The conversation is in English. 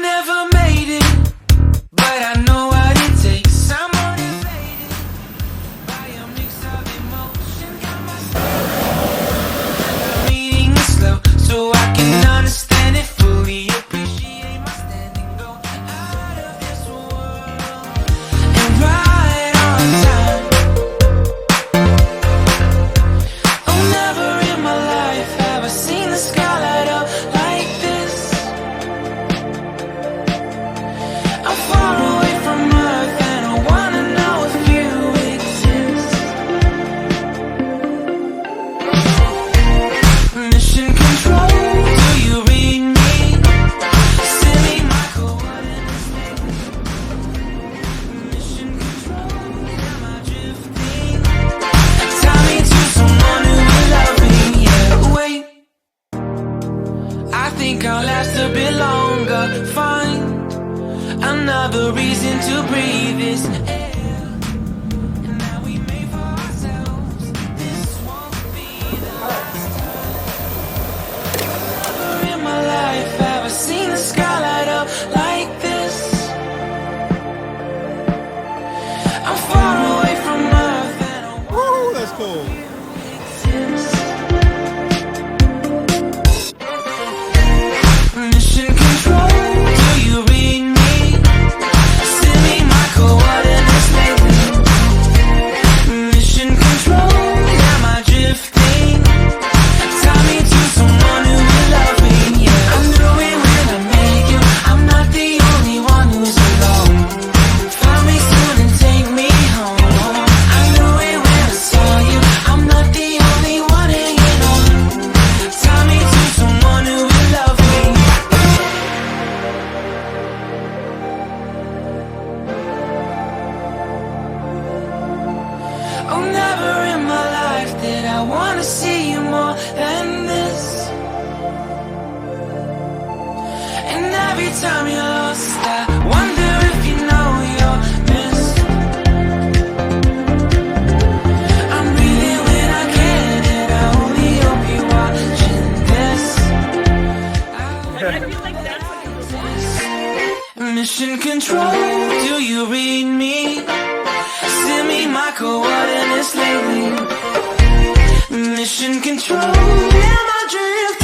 never made it, but I know what it takes. I'm motivated by a mix of emotion. Got my reading it slow so I can understand it fully. Appreciate my standing, go out of this world and right on time. Oh, never in my life have I seen the sky light up like this. I'm far away from Earth and I wanna know if you exist. Mission control, do you read me? Send me my coordinates. Mission control, am I drifting? Tie me to someone who will love me. Yeah, wait, I think I'll last a bit longer. Find another reason to breathe this air. And now we made for ourselves. This won't be the last time. Never in my life have I seen the sky light up like this. I'm far away from Earth and I Woo, that's cool. exist. Mission control, do you read me? Send me my coordinates lately. Mission control, am I drifting? Tie me to someone who will love me. Yeah, I knew it when I met you. I'm not the only one who's alone. Find me soon and take me home. I knew it when I saw you. I'm not the only one hanging on. Tie me to someone who will love me. Oh, never in my life did I wanna see you more than this. And every time you're lost, I wonder if you know you're missed. I'm breathing when I can, and I only hope you're watching this. I feel like that's like Mission control, do you read me? Send me my coordinates lately. Mission control, am I drifting?